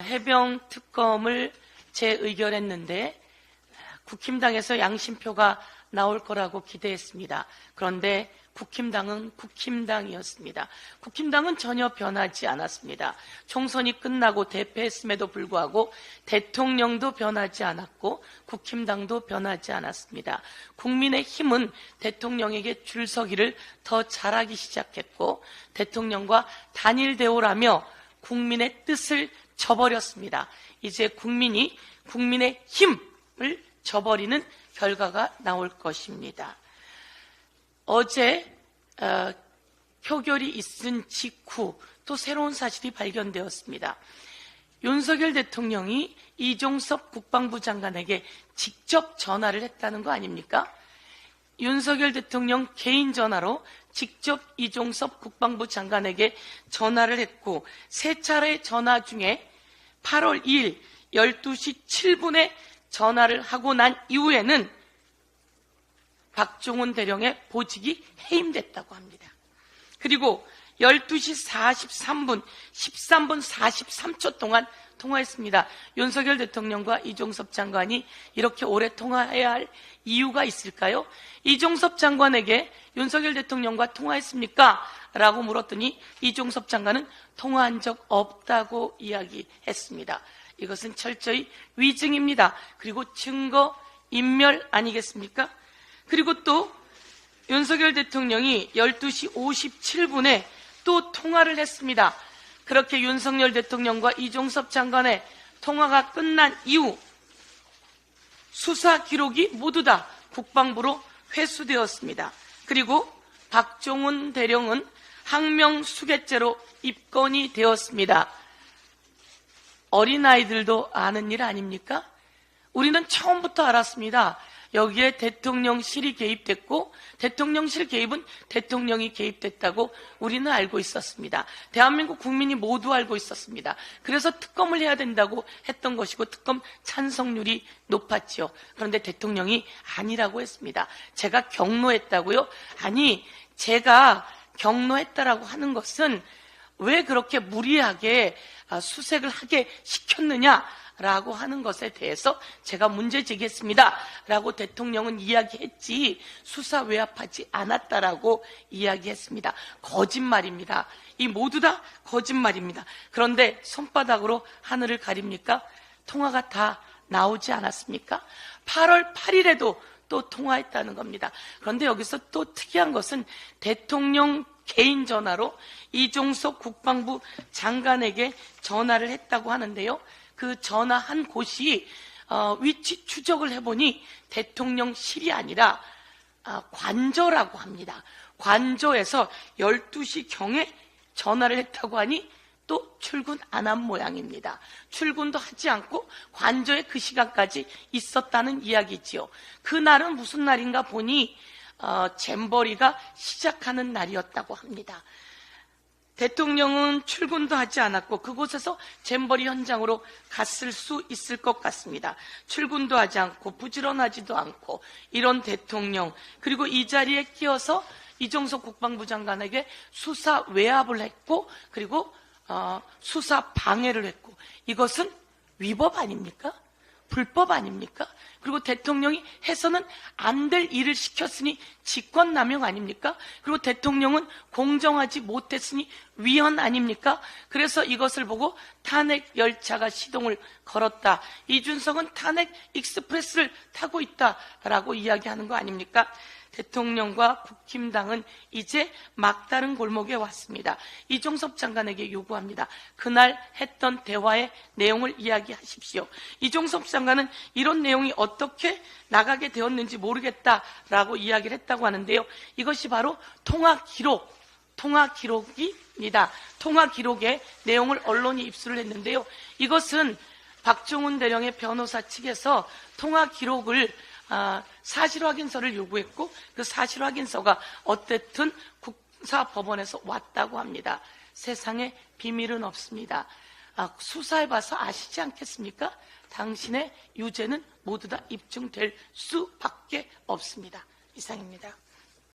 해병 특검을 재의결했는데 국힘당에서 양심표가 나올 거라고 기대했습니다. 그런데 국힘당은 국힘당이었습니다. 국힘당은 전혀 변하지 않았습니다. 총선이 끝나고 대패했음에도 불구하고 대통령도 변하지 않았고 국힘당도 변하지 않았습니다. 국민의힘은 대통령에게 줄서기를 더 잘하기 시작했고 대통령과 단일 대오라며 국민의 뜻을 저버렸습니다. 이제 국민이 국민의 힘을 저버리는 결과가 나올 것입니다. 어제 표결이 있은 직후 또 새로운 사실이 발견되었습니다. 윤석열 대통령이 이종섭 국방부 장관에게 직접 전화를 했다는 거 아닙니까? 윤석열 대통령 개인 전화로 직접 이종섭 국방부 장관에게 전화를 했고 세 차례 전화 중에 8월 2일 12시 7분에 전화를 하고 난 이후에는 박종훈 대령의 보직이 해임됐다고 합니다. 그리고 12시 43분, 13분 43초 동안 통화했습니다. 윤석열 대통령과 이종섭 장관이 이렇게 오래 통화해야 할 이유가 있을까요? 이종섭 장관에게 윤석열 대통령과 통화했습니까? 라고 물었더니 이종섭 장관은 통화한 적 없다고 이야기했습니다. 이것은 철저히 위증입니다. 그리고 증거 인멸 아니겠습니까? 그리고 또 윤석열 대통령이 12시 57분에 또 통화를 했습니다. 그렇게 윤석열 대통령과 이종섭 장관의 통화가 끝난 이후 수사 기록이 모두 다 국방부로 회수되었습니다. 그리고 박종훈 대령은 항명수괴죄로 입건이 되었습니다. 어린아이들도 아는 일 아닙니까? 우리는 처음부터 알았습니다. 여기에 대통령실이 개입됐고 대통령실 개입은 대통령이 개입됐다고 우리는 알고 있었습니다. 대한민국 국민이 모두 알고 있었습니다. 그래서 특검을 해야 된다고 했던 것이고 특검 찬성률이 높았지요. 그런데 대통령이 아니라고 했습니다. 제가 경로했다고요? 아니, 제가 경로했다라고 하는 것은 왜 그렇게 무리하게 수색을 하게 시켰느냐라고 하는 것에 대해서 제가 문제 제기했습니다 라고 대통령은 이야기했지 수사 외압하지 않았다라고 이야기했습니다. 거짓말입니다. 이 모두 다 거짓말입니다. 그런데 손바닥으로 하늘을 가립니까? 통화가 다 나오지 않았습니까? 8월 8일에도 또 통화했다는 겁니다. 그런데 여기서 또 특이한 것은 대통령 개인 전화로 이종섭 국방부 장관에게 전화를 했다고 하는데요. 그 전화한 곳이 위치 추적을 해보니 대통령실이 아니라 관저라고 합니다. 관저에서 12시경에 전화를 했다고 하니 또 출근 안 한 모양입니다. 출근도 하지 않고 관저에 그 시간까지 있었다는 이야기지요. 그날은 무슨 날인가 보니 잼버리가 시작하는 날이었다고 합니다. 대통령은 출근도 하지 않았고 그곳에서 잼버리 현장으로 갔을 수 있을 것 같습니다. 출근도 하지 않고 부지런하지도 않고 이런 대통령, 그리고 이 자리에 끼어서 이종섭 국방부 장관에게 수사 외압을 했고 그리고 수사 방해를 했고 이것은 위법 아닙니까? 불법 아닙니까? 그리고 대통령이 해서는 안 될 일을 시켰으니 직권남용 아닙니까? 그리고 대통령은 공정하지 못했으니 위헌 아닙니까? 그래서 이것을 보고 탄핵 열차가 시동을 걸었다. 이준석은 탄핵 익스프레스를 타고 있다라고 이야기하는 거 아닙니까? 대통령과 국힘당은 이제 막다른 골목에 왔습니다. 이종섭 장관에게 요구합니다. 그날 했던 대화의 내용을 이야기하십시오. 이종섭 장관은 이런 내용이 어떻게 나가게 되었는지 모르겠다라고 이야기를 했다고 하는데요. 이것이 바로 통화 기록입니다. 통화 기록의 내용을 언론이 입수를 했는데요. 이것은 박종훈 대령의 변호사 측에서 통화 기록을 사실확인서를 요구했고 그 사실확인서가 어쨌든 국사법원에서 왔다고 합니다. 세상에 비밀은 없습니다. 수사해봐서 아시지 않겠습니까? 당신의 유죄는 모두 다 입증될 수밖에 없습니다. 이상입니다.